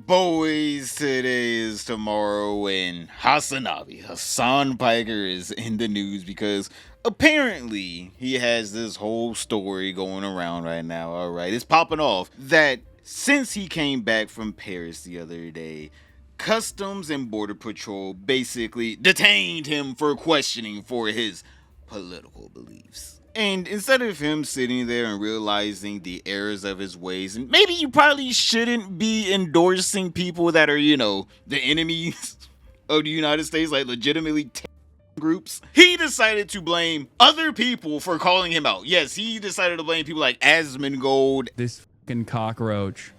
Boys, today is tomorrow, and Hasanabi, Hasan Piker, is in the news because apparently he has this whole story going around right now. Alright, it's popping off that since he came back from Paris the other day, Customs and Border Patrol basically detained him for questioning for his political beliefs. And instead of him sitting there and realizing the errors of his ways, and maybe you probably shouldn't be endorsing people that are, the enemies of the United States, like legitimately groups, he decided to blame other people for calling him out. Yes, he decided to blame people like Asmongold, this fucking cockroach,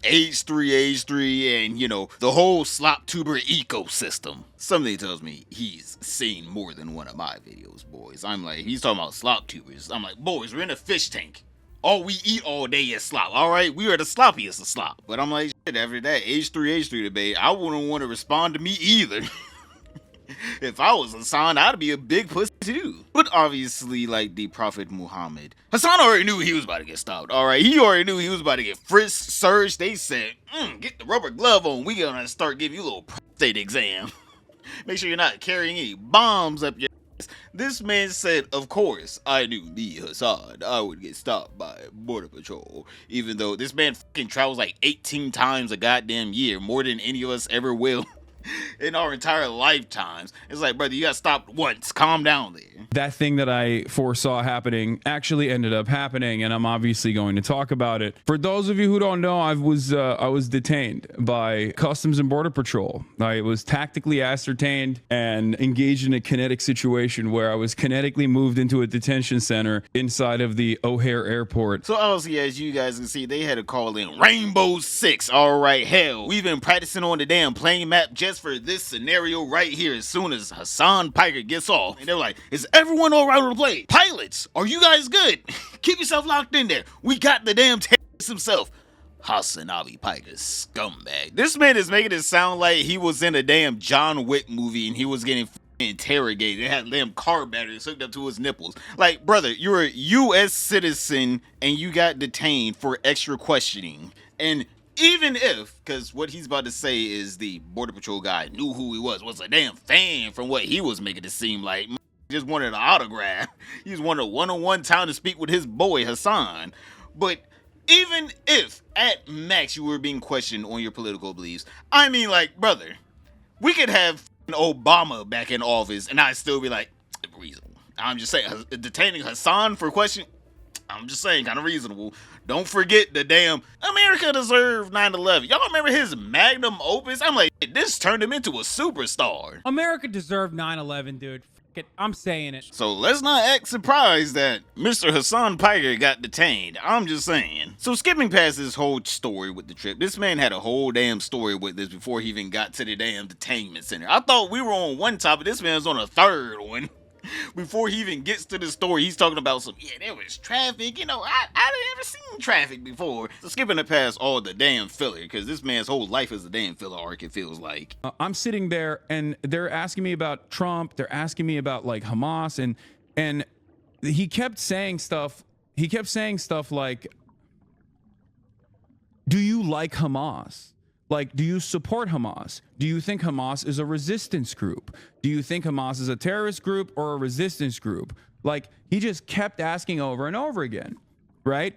H3H3, and the whole sloptuber ecosystem. Something tells me he's seen more than one of my videos, boys. I'm like, he's talking about sloptubers. I'm like, boys, we're in a fish tank. All we eat all day is slop. Alright, we are the sloppiest of slop. But I'm like, shit, after that H3H3 debate, I wouldn't want to respond to me either. If I was Hasan, I'd be a big pussy too. But obviously, like the Prophet Muhammad, Hasan already knew he was about to get stopped. Alright, he already knew he was about to get frisked, searched. They said, get the rubber glove on. We gonna start giving you a little prostate exam. Make sure you're not carrying any bombs up your ass. This man said, of course, I knew me, Hasan, I would get stopped by Border Patrol. Even though this man fucking travels like 18 times a goddamn year, more than any of us ever will. In our entire lifetimes. It's like, brother, you got stopped once. Calm down there. That thing that I foresaw happening actually ended up happening, and I'm obviously going to talk about it. For those of you who don't know, I was detained by Customs and Border Patrol. I was tactically ascertained and engaged in a kinetic situation where I was kinetically moved into a detention center inside of the O'Hare Airport. So obviously, as you guys can see, they had to call in Rainbow Six. All right, hell, we've been practicing on the damn plane map just for this scenario right here. As soon as Hasan Piker gets off, and they're like, is everyone all right on the plane? Pilots, are you guys good? Keep yourself locked in there. We got the damn terrorist himself, Hasanabi Piker, scumbag. This man is making it sound like he was in a damn John Wick movie and he was getting interrogated. They had damn car batteries hooked up to his nipples. Like, brother, you're a U.S. citizen and you got detained for extra questioning. And even if, because what he's about to say is the Border Patrol guy knew who he was a damn fan from what he was making it seem like. Just wanted an autograph. He just wanted a one-on-one time to speak with his boy, Hasan. But even if, at max, you were being questioned on your political beliefs, I mean, like, brother, we could have Obama back in office and I'd still be like, reasonable. I'm just saying, detaining Hasan for questioning, I'm just saying, kind of reasonable. Don't forget the damn America deserved 9/11. Y'all remember his magnum opus? I'm like, this turned him into a superstar. America deserved 9/11, dude. F it. I'm saying it. So let's not act surprised that Mr. Hasan Piker got detained. I'm just saying. So skipping past this whole story with the trip, this man had a whole damn story with this before he even got to the damn detainment center. I thought we were on one topic. This man's on a third one. Before he even gets to the story, he's talking about there was traffic. I never seen traffic before. So skipping it past all the damn filler, because this man's whole life is a damn filler arc, it feels like. I'm sitting there and they're asking me about Trump. They're asking me about like Hamas, and he kept saying stuff. He kept saying stuff like, do you like Hamas? Like, do you support Hamas? Do you think Hamas is a resistance group? Do you think Hamas is a terrorist group or a resistance group? Like, he just kept asking over and over again, right?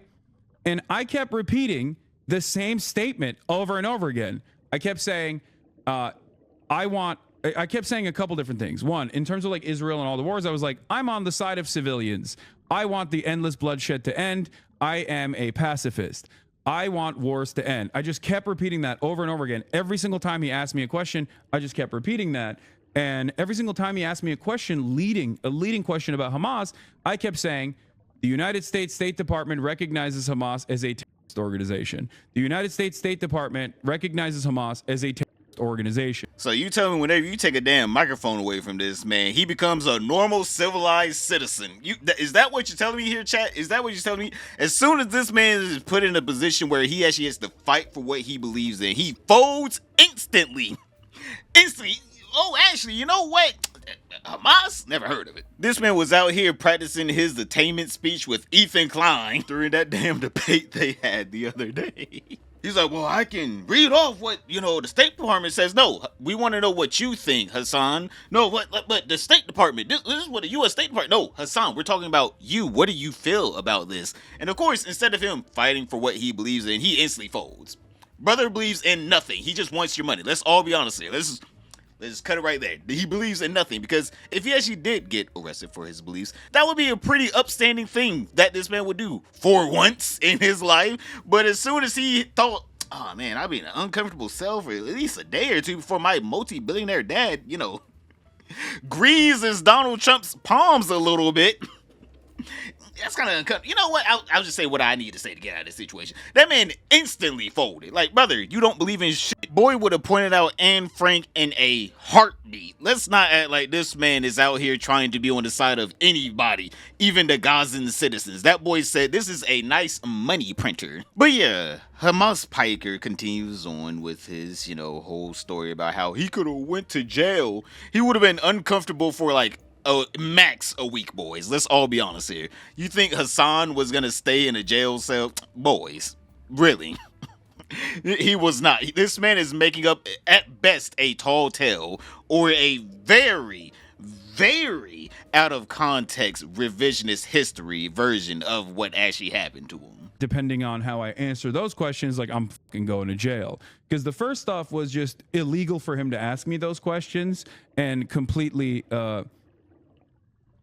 And I kept repeating the same statement over and over again. I kept saying, I kept saying a couple different things. One, in terms of like Israel and all the wars, I was like, I'm on the side of civilians. I want the endless bloodshed to end. I am a pacifist. I want wars to end. I just kept repeating that over and over again. Every single time he asked me a question, I just kept repeating that. And every single time he asked me a question, a leading question about Hamas, I kept saying, the United States State Department recognizes Hamas as a terrorist organization. The United States State Department recognizes Hamas as a terrorist organization. So you tell me, whenever you take a damn microphone away from this man, he becomes a normal civilized citizen. Is that what you're telling me here, chat? Is that what you're telling me? As soon as this man is put in a position where he actually has to fight for what he believes in, he folds instantly. Oh, actually, you know what? Hamas? Never heard of it. This man was out here practicing his detainment speech with Ethan Klein during that damn debate they had the other day. He's like, well, I can read off what, the State Department says. No, we want to know what you think, Hasan. No, but the State Department, this is what the U.S. State Department. No, Hasan, we're talking about you. What do you feel about this? And of course, instead of him fighting for what he believes in, he instantly folds. Brother believes in nothing. He just wants your money. Let's all be honest here. Let's cut it right there. He believes in nothing, because if he actually did get arrested for his beliefs, that would be a pretty upstanding thing that this man would do for once in his life. But as soon as he thought, oh man, I'll be in an uncomfortable cell for at least a day or two before my multi-billionaire dad, greases Donald Trump's palms a little bit. That's kind of uncomfortable. You know what? I'll just say what I need to say to get out of this situation. That man instantly folded. Like, brother, you don't believe in shit. Boy would have pointed out Anne Frank in a heartbeat. Let's not act like this man is out here trying to be on the side of anybody, even the Gazan citizens. That boy said this is a nice money printer. But yeah, Hasan Piker continues on with his, whole story about how he could have went to jail. He would have been uncomfortable for like max a week, boys. Let's all be honest here. You think Hasan was gonna stay in a jail cell? Boys, really? He was not. This man is making up, at best, a tall tale or a very, very out of context revisionist history version of what actually happened to him. Depending on how I answer those questions, like, I'm fucking going to jail. Because the first stuff was just illegal for him to ask me those questions, and completely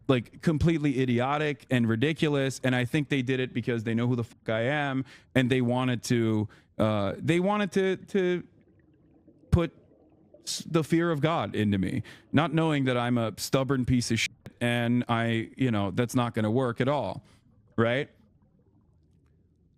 idiotic and ridiculous. And I think they did it because they know who the fuck I am, and they wanted to put the fear of God into me, not knowing that I'm a stubborn piece of shit, and that's not going to work at all, right?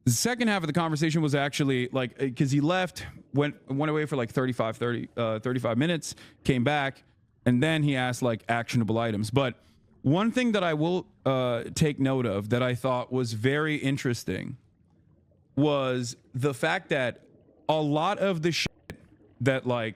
The second half of the conversation was actually like, because he left, went away for like 35 minutes, came back, and then he asked like actionable items. But one thing that I will take note of that I thought was very interesting was the fact that a lot of the shit that like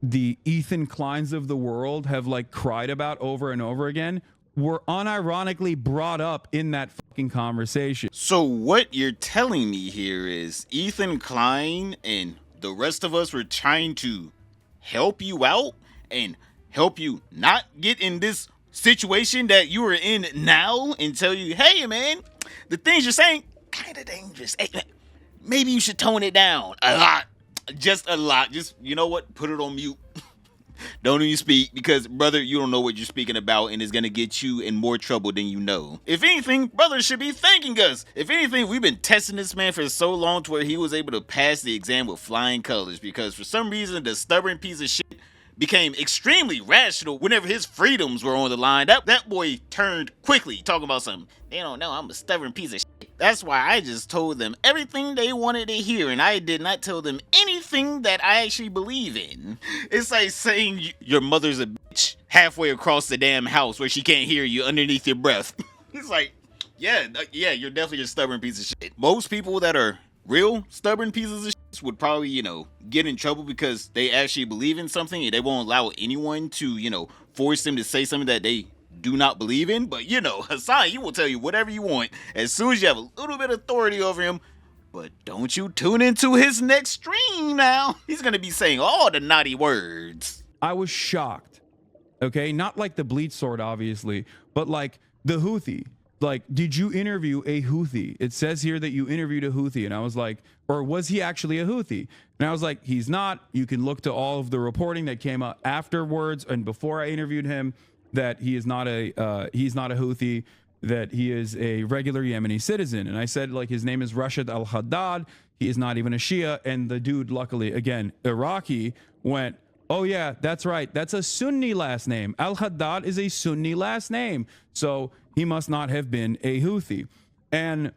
the Ethan Kleins of the world have like cried about over and over again were unironically brought up in that fucking conversation. So what you're telling me here is Ethan Klein and the rest of us were trying to help you out and help you not get in this situation that you are in now, and tell you, hey man, the things you're saying kind of dangerous. Hey, man, maybe you should tone it down a lot. Just a lot. Just, you know what? Put it on mute. Don't even speak, because brother, you don't know what you're speaking about, and it's gonna get you in more trouble than you know. If anything, brother should be thanking us. If anything, we've been testing this man for so long to where he was able to pass the exam with flying colors, because for some reason the stubborn piece of shit became extremely rational whenever his freedoms were on the line. That boy turned quickly, talking about something. They don't know I'm a stubborn piece of shit. That's why I just told them everything they wanted to hear, and I did not tell them anything that I actually believe in. It's like saying your mother's a bitch halfway across the damn house where she can't hear you underneath your breath. It's like, yeah, you're definitely a stubborn piece of shit. Most people that are real stubborn pieces of shit would probably, get in trouble because they actually believe in something, and they won't allow anyone to, force them to say something that they do not believe in. But, Hasan, he will tell you whatever you want as soon as you have a little bit of authority over him. But don't you tune into his next stream now. He's going to be saying all the naughty words. I was shocked. Okay? Not like the bleach sword, obviously, but like the Houthi. Like, did you interview a Houthi? It says here that you interviewed a Houthi. And I was like, or was he actually a Houthi? And I was like, he's not. You can look to all of the reporting that came out afterwards and before I interviewed him, that he is not a Houthi, that he is a regular Yemeni citizen. And I said, like, his name is Rashid al-Haddad. He is not even a Shia. And the dude, luckily, again, Iraqi, went, oh yeah, that's right. That's a Sunni last name. Al-Haddad is a Sunni last name. So he must not have been a Houthi. And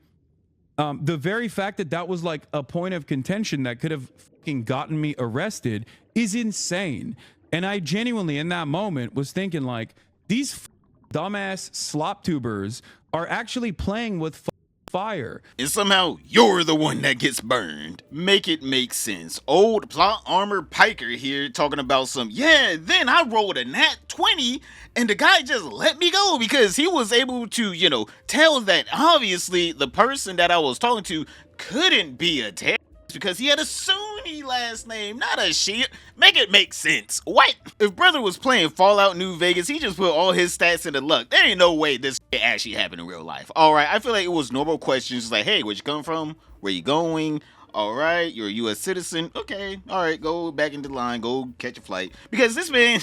the very fact that that was like a point of contention that could have fucking gotten me arrested is insane. And I genuinely, in that moment, was thinking like, these dumbass sloptubers are actually playing with fire. And somehow you're the one that gets burned. Make it make sense. Old plot armor Piker here talking about then I rolled a nat 20 and the guy just let me go because he was able to, tell that obviously the person that I was talking to couldn't be a terrorist because he had a Sunni last name, not a Shia. Make it make sense. What? If brother was playing Fallout New Vegas, he just put all his stats into luck. There ain't no way this actually happened in real life. Alright, I feel like it was normal questions like, hey, where'd you come from? Where you going? Alright, you're a US citizen. Okay, alright, go back into line, go catch a flight. Because this man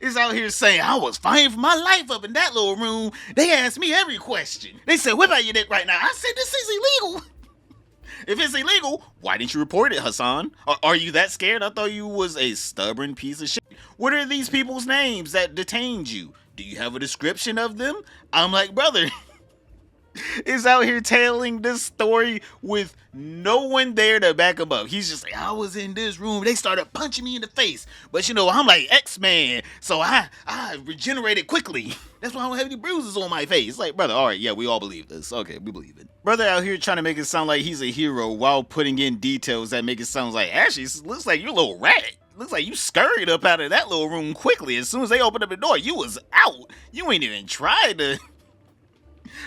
is out here saying, I was fighting for my life up in that little room. They asked me every question. They said, what about your dick right now? I said, this is illegal. If it's illegal, why didn't you report it, Hasan? Are you that scared? I thought you was a stubborn piece of shit. What are these people's names that detained you? Do you have a description of them? I'm like, brother is out here telling this story with no one there to back him up. He's just like, I was in this room. They started punching me in the face. But I'm like X-Man. So I regenerated quickly. That's why I don't have any bruises on my face. Like, brother, all right, yeah, we all believe this. Okay, we believe it. Brother out here trying to make it sound like he's a hero while putting in details that make it sound like, actually, it looks like you're a little rat. Looks like you scurried up out of that little room quickly. As soon as they opened up the door, you was out. You ain't even tried to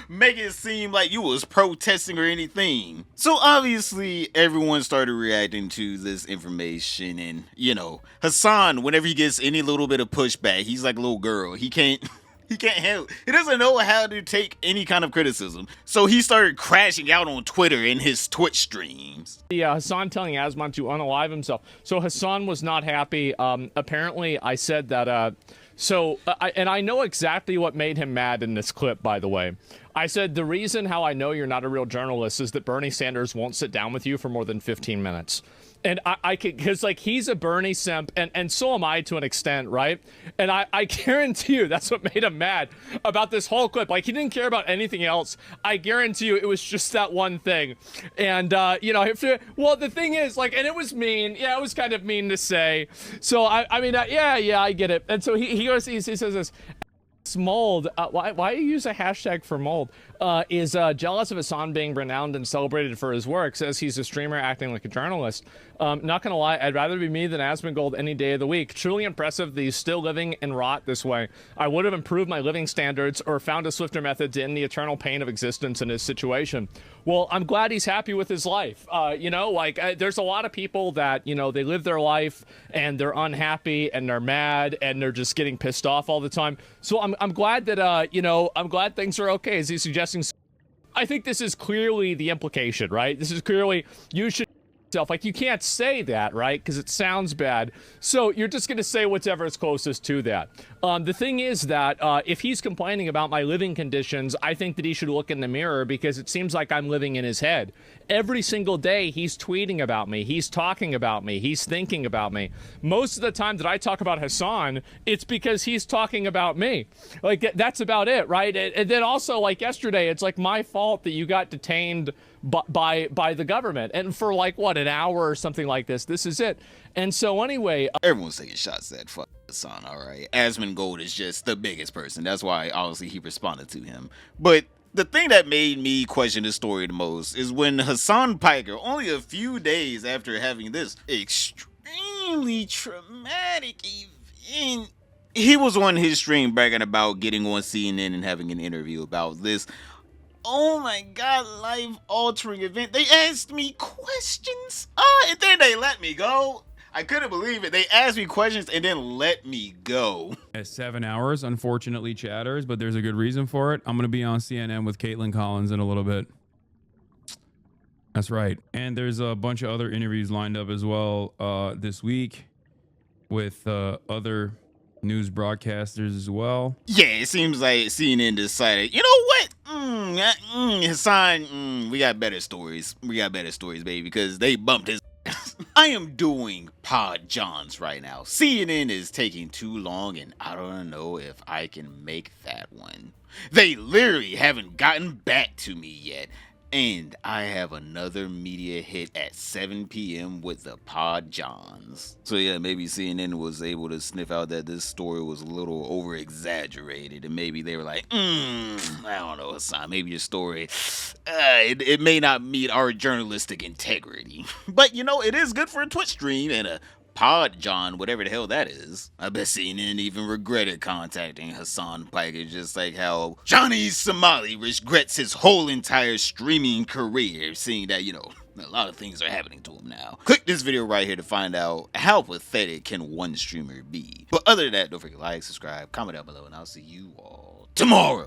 make it seem like you was protesting or anything. So obviously everyone started reacting to this information, and Hasan, whenever he gets any little bit of pushback, he's like a little girl. He can't handle. He doesn't know how to take any kind of criticism. So he started crashing out on Twitter in his Twitch streams. Yeah, Hasan telling Asmon to unalive himself. So Hasan was not happy. Apparently I said that and I know exactly what made him mad in this clip, by the way. I said, the reason how I know you're not a real journalist is that Bernie Sanders won't sit down with you for more than 15 minutes. And I could, because he's a Bernie simp, and so am I to an extent, right? And I guarantee you that's what made him mad about this whole clip. He didn't care about anything else. I guarantee you it was just that one thing. And, the thing is, and it was mean. Yeah, it was kind of mean to say. So, I get it. And so he says this. Mold, why you use a hashtag for mold, is jealous of Hasan being renowned and celebrated for his work, says he's a streamer acting like a journalist. Not gonna lie, I'd rather be me than Asmongold any day of the week. Truly impressive that he's still living in rot this way. I would have improved my living standards or found a swifter method to end the eternal pain of existence in his situation. Well, I'm glad he's happy with his life. There's a lot of people that, they live their life and they're unhappy and they're mad and they're just getting pissed off all the time. So I'm glad that, I'm glad things are okay. Is he suggesting? I think this is clearly the implication, right? This is clearly, you should you can't say that, right? Because it sounds bad. So you're just going to say whatever is closest to that. The thing is that if he's complaining about my living conditions, I think that he should look in the mirror, because it seems like I'm living in his head. Every single day he's tweeting about me, he's talking about me, he's thinking about me. Most of the time that I talk about Hasan, it's because he's talking about me. That's about it, right? And then also, yesterday, it's my fault that you got detained by the government, and for an hour or something like this. This is it. And so anyway, everyone's taking shots at fuck Hasan. All right, Asmongold is just the biggest person. That's why obviously he responded to him. But the thing that made me question this story the most is when Hasan Piker, only a few days after having this extremely traumatic event, he was on his stream bragging about getting on CNN and having an interview about this, oh my god, life-altering event. They asked me questions, and then they let me go. I couldn't believe it. They asked me questions and then let me go. At 7 hours, unfortunately, chatters, but there's a good reason for it. I'm going to be on CNN with Kaitlan Collins in a little bit. That's right. And there's a bunch of other interviews lined up as well this week with other news broadcasters as well. Yeah, it seems like CNN decided, you know what? Hasan, we got better stories. We got better stories, baby, because they bumped his ass. I am doing Pod Johns right now. CNN is taking too long, and I don't know if I can make that one. They literally haven't gotten back to me yet. And I have another media hit at 7 p.m. with the Pod Johns. So yeah, maybe CNN was able to sniff out that this story was a little over exaggerated, and maybe they were like, I don't know, Hasan, maybe your story, it may not meet our journalistic integrity. But you know, it is good for a Twitch stream and a Pod John, whatever the hell that is. I bet CNN even regretted contacting Hasan Piker, just like how Johnny Somali regrets his whole entire streaming career, seeing that, you know, a lot of things are happening to him now. Click this video right here to find out how pathetic can one streamer be. But other than that, don't forget to like, subscribe, comment down below, and I'll see you all tomorrow.